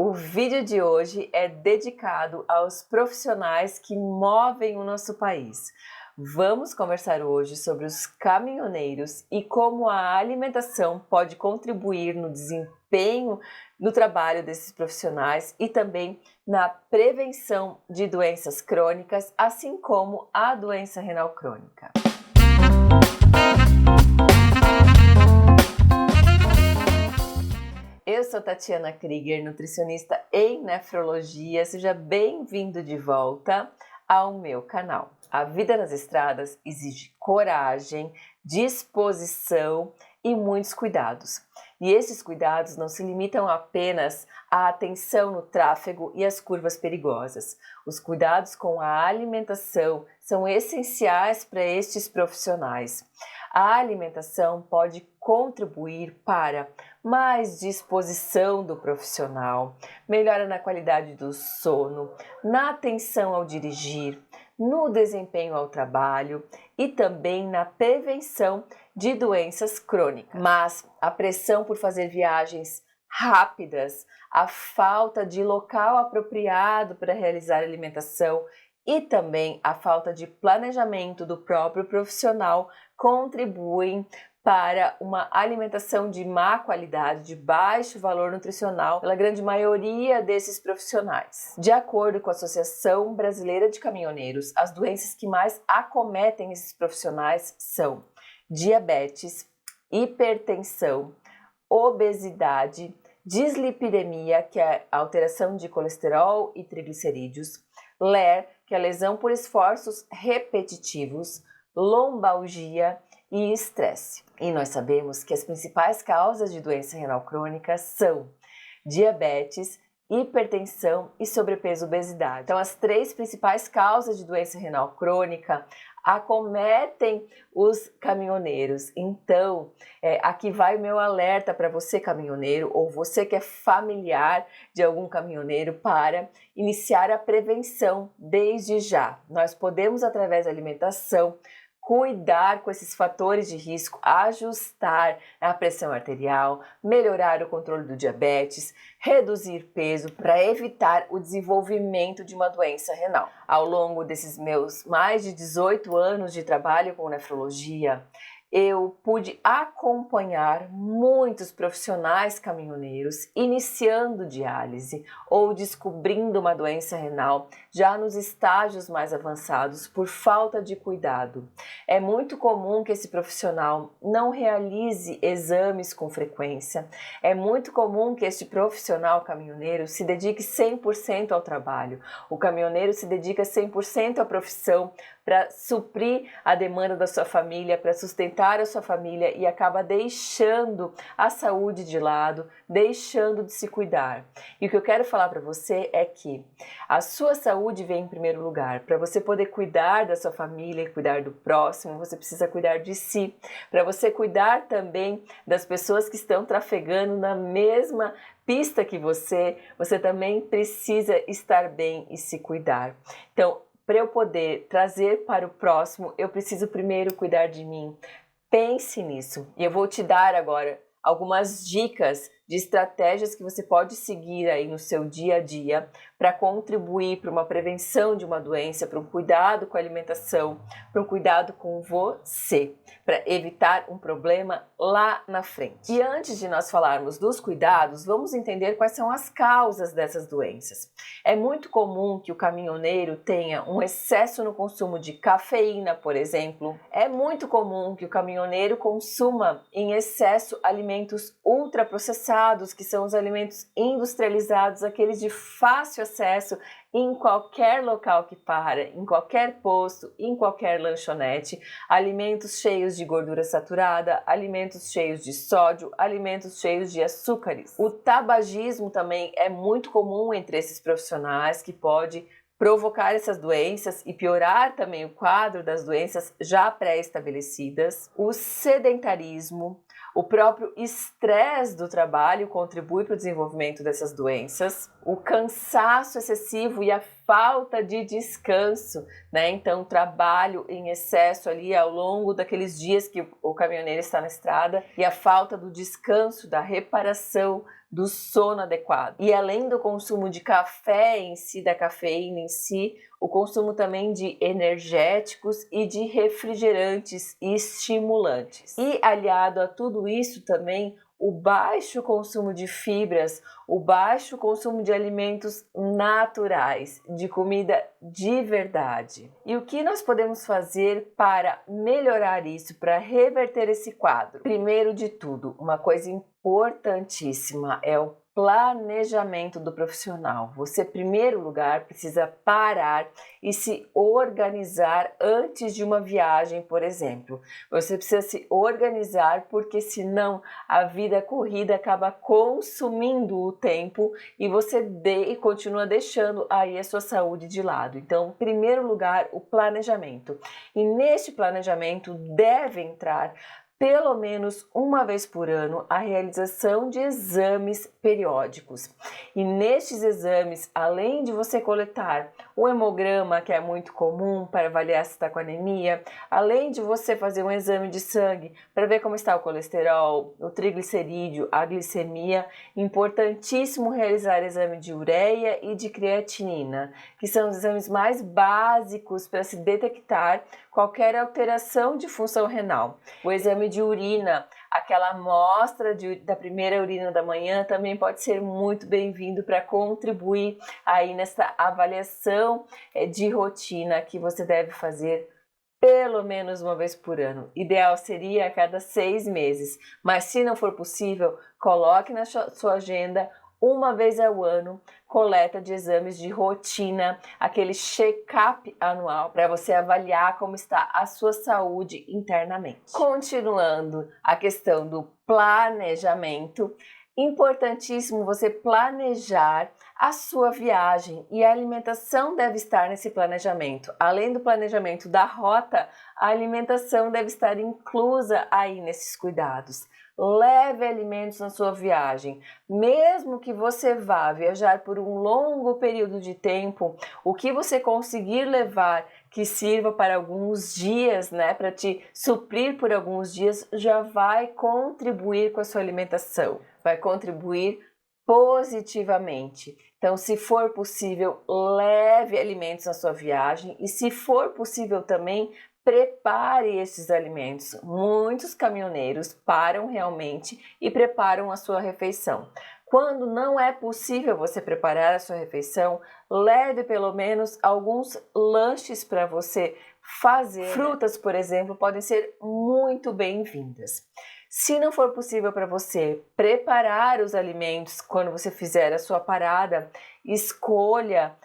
O vídeo de hoje é dedicado aos profissionais que movem o nosso país. Vamos conversar hoje sobre os caminhoneiros e como a alimentação pode contribuir no desempenho no trabalho desses profissionais e também na prevenção de doenças crônicas, assim como a doença renal crônica. Eu sou Tatiana Krieger, nutricionista em nefrologia. Seja bem-vindo de volta ao meu canal. A vida nas estradas exige coragem, disposição e muitos cuidados. E esses cuidados não se limitam apenas à atenção no tráfego e às curvas perigosas. Os cuidados com a alimentação são essenciais para estes profissionais. A alimentação pode contribuir para mais disposição do profissional, melhora na qualidade do sono, na atenção ao dirigir, no desempenho ao trabalho e também na prevenção de doenças crônicas. Mas a pressão por fazer viagens rápidas, a falta de local apropriado para realizar alimentação e também a falta de planejamento do próprio profissional contribuem para uma alimentação de má qualidade, de baixo valor nutricional, pela grande maioria desses profissionais. De acordo com a Associação Brasileira de Caminhoneiros, as doenças que mais acometem esses profissionais são diabetes, hipertensão, obesidade, dislipidemia, que é a alteração de colesterol e triglicerídeos, LER, que é a lesão por esforços repetitivos, lombalgia e estresse. E nós sabemos que as principais causas de doença renal crônica são diabetes, hipertensão e sobrepeso, obesidade. Então, as três principais causas de doença renal crônica acometem os caminhoneiros. Então, aqui vai o meu alerta para você, caminhoneiro, ou você que é familiar de algum caminhoneiro, para iniciar a prevenção desde já. Nós podemos, através da alimentação, cuidar com esses fatores de risco, ajustar a pressão arterial, melhorar o controle do diabetes, reduzir peso para evitar o desenvolvimento de uma doença renal. Ao longo desses meus mais de 18 anos de trabalho com nefrologia, eu pude acompanhar muitos profissionais caminhoneiros iniciando diálise ou descobrindo uma doença renal já nos estágios mais avançados por falta de cuidado. É muito comum que esse profissional não realize exames com frequência. É muito comum que este profissional caminhoneiro se dedique 100% ao trabalho. O caminhoneiro se dedica 100% à profissão para suprir a demanda da sua família, para sustentar a sua família e acaba deixando a saúde de lado, deixando de se cuidar. E o que eu quero falar para você é que a sua saúde vem em primeiro lugar. Para você poder cuidar da sua família e cuidar do próximo, você precisa cuidar de si. Para você cuidar também das pessoas que estão trafegando na mesma pista que você também precisa estar bem e se cuidar. Então, para eu poder trazer para o próximo, eu preciso primeiro cuidar de mim. Pense nisso. E eu vou te dar agora algumas dicas de estratégias que você pode seguir aí no seu dia a dia para contribuir para uma prevenção de uma doença, para um cuidado com a alimentação, para um cuidado com você, para evitar um problema lá na frente. E antes de nós falarmos dos cuidados, vamos entender quais são as causas dessas doenças. É muito comum que o caminhoneiro tenha um excesso no consumo de cafeína, por exemplo. É muito comum que o caminhoneiro consuma em excesso alimentos ultraprocessados, que são os alimentos industrializados, aqueles de fácil acesso em qualquer local que para, em qualquer posto, em qualquer lanchonete, alimentos cheios de gordura saturada, alimentos cheios de sódio, alimentos cheios de açúcares. O tabagismo também é muito comum entre esses profissionais, que pode provocar essas doenças e piorar também o quadro das doenças já pré-estabelecidas. O sedentarismo, o próprio estresse do trabalho contribui para o desenvolvimento dessas doenças. O cansaço excessivo e a falta de descanso, né? Então, trabalho em excesso ali ao longo daqueles dias que o caminhoneiro está na estrada e a falta do descanso, da reparação do sono adequado. E além do consumo de café em si, da cafeína em si, o consumo também de energéticos e de refrigerantes e estimulantes. E aliado a tudo isso também, o baixo consumo de fibras, o baixo consumo de alimentos naturais, de comida de verdade. E o que nós podemos fazer para melhorar isso, para reverter esse quadro? Primeiro de tudo, uma coisa importantíssima é o planejamento do profissional. Você, em primeiro lugar, precisa parar e se organizar antes de uma viagem, por exemplo. Você precisa se organizar porque senão a vida corrida acaba consumindo o tempo e você continua deixando aí a sua saúde de lado. Então, em primeiro lugar, o planejamento. E neste planejamento deve entrar pelo menos uma vez por ano a realização de exames periódicos. E nestes exames, além de você coletar o hemograma, que é muito comum para avaliar se está com anemia, além de você fazer um exame de sangue para ver como está o colesterol, o triglicerídeo, a glicemia, importantíssimo realizar exame de ureia e de creatinina, que são os exames mais básicos para se detectar qualquer alteração de função renal. O exame de urina, aquela amostra da primeira urina da manhã, também pode ser muito bem-vindo para contribuir aí nessa avaliação de rotina que você deve fazer pelo menos uma vez por ano. Ideal seria a cada 6 meses, mas se não for possível, coloque na sua agenda uma vez ao ano, coleta de exames de rotina, aquele check-up anual para você avaliar como está a sua saúde internamente. Continuando a questão do planejamento, importantíssimo você planejar a sua viagem e a alimentação deve estar nesse planejamento. Além do planejamento da rota, a alimentação deve estar inclusa aí nesses cuidados. Leve alimentos na sua viagem. Mesmo que você vá viajar por um longo período de tempo, o que você conseguir levar que sirva para alguns dias, né, para te suprir por alguns dias, já vai contribuir com a sua alimentação, vai contribuir positivamente. Então, se for possível, leve alimentos na sua viagem e, se for possível também, prepare esses alimentos. Muitos caminhoneiros param realmente e preparam a sua refeição. Quando não é possível você preparar a sua refeição, leve pelo menos alguns lanches para você fazer. Frutas, por exemplo, podem ser muito bem-vindas. Se não for possível para você preparar os alimentos quando você fizer a sua parada, escolha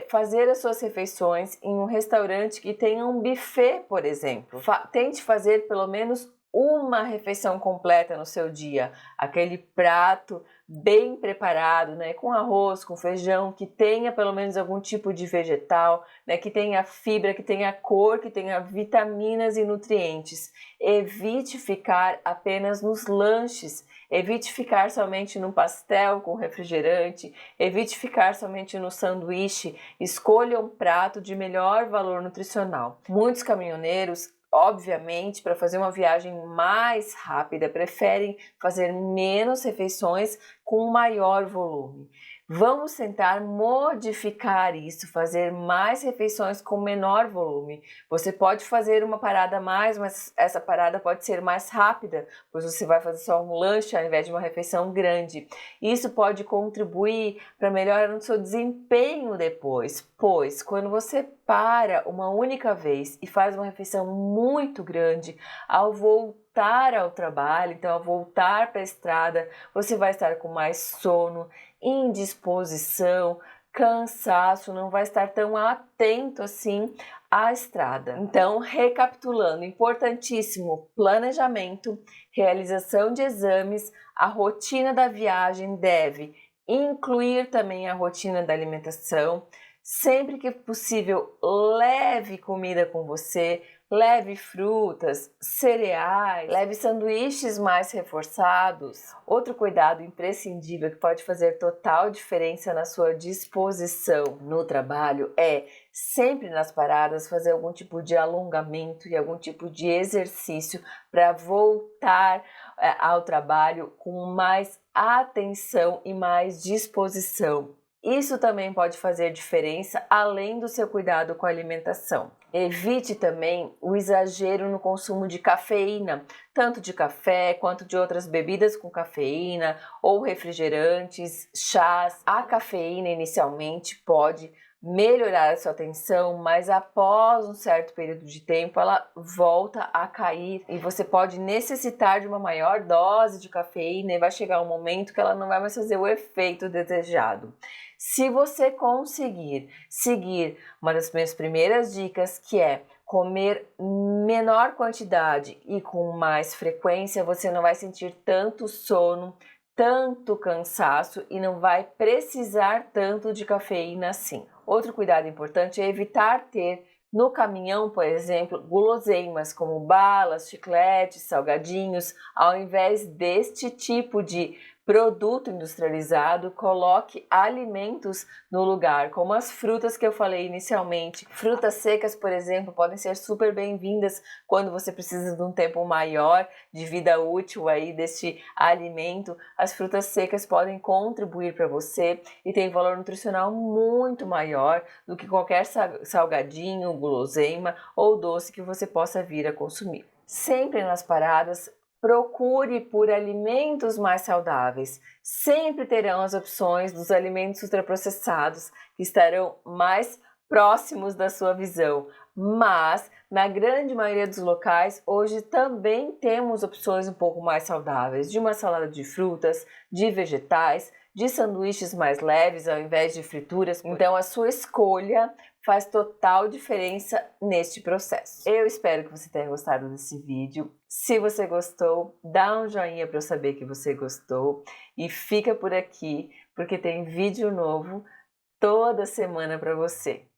fazer as suas refeições em um restaurante que tenha um buffet, por exemplo. Tente fazer pelo menos uma refeição completa no seu dia, aquele prato bem preparado, né, com arroz, com feijão, que tenha pelo menos algum tipo de vegetal, né, que tenha fibra, que tenha cor, que tenha vitaminas e nutrientes. Evite ficar apenas nos lanches, evite ficar somente no pastel com refrigerante, evite ficar somente no sanduíche, escolha um prato de melhor valor nutricional. Muitos caminhoneiros, obviamente, para fazer uma viagem mais rápida, preferem fazer menos refeições com maior volume. Vamos tentar modificar isso, fazer mais refeições com menor volume. Você pode fazer uma parada a mais, mas essa parada pode ser mais rápida, pois você vai fazer só um lanche ao invés de uma refeição grande. Isso pode contribuir para melhorar no seu desempenho depois, pois quando você para uma única vez e faz uma refeição muito grande, ao voltar ao trabalho, então ao voltar para a estrada, você vai estar com mais sono, indisposição, cansaço, não vai estar tão atento assim à estrada. Então, recapitulando, importantíssimo: planejamento, realização de exames, a rotina da viagem deve incluir também a rotina da alimentação. Sempre que possível, leve comida com você, leve frutas, cereais, leve sanduíches mais reforçados. Outro cuidado imprescindível que pode fazer total diferença na sua disposição no trabalho é sempre nas paradas fazer algum tipo de alongamento e algum tipo de exercício para voltar ao trabalho com mais atenção e mais disposição. Isso também pode fazer diferença além do seu cuidado com a alimentação. Evite também o exagero no consumo de cafeína, tanto de café quanto de outras bebidas com cafeína ou refrigerantes, chás. A cafeína inicialmente pode melhorar a sua atenção, mas após um certo período de tempo ela volta a cair e você pode necessitar de uma maior dose de cafeína e vai chegar um momento que ela não vai mais fazer o efeito desejado. Se você conseguir seguir uma das minhas primeiras dicas, que é comer menor quantidade e com mais frequência, você não vai sentir tanto sono, tanto cansaço e não vai precisar tanto de cafeína assim. Outro cuidado importante é evitar ter no caminhão, por exemplo, guloseimas como balas, chicletes, salgadinhos. Ao invés deste tipo de produto industrializado, coloque alimentos no lugar, como as frutas que eu falei inicialmente. Frutas secas, por exemplo, podem ser super bem-vindas quando você precisa de um tempo maior de vida útil aí deste alimento. As frutas secas podem contribuir para você e tem valor nutricional muito maior do que qualquer salgadinho, guloseima ou doce que você possa vir a consumir. Sempre nas paradas, procure por alimentos mais saudáveis. Sempre terão as opções dos alimentos ultraprocessados que estarão mais próximos da sua visão, mas na grande maioria dos locais hoje também temos opções um pouco mais saudáveis, de uma salada de frutas, de vegetais, de sanduíches mais leves ao invés de frituras. Então a sua escolha faz total diferença neste processo. Eu espero que você tenha gostado desse vídeo. Se você gostou, dá um joinha para eu saber que você gostou e fica por aqui porque tem vídeo novo toda semana para você.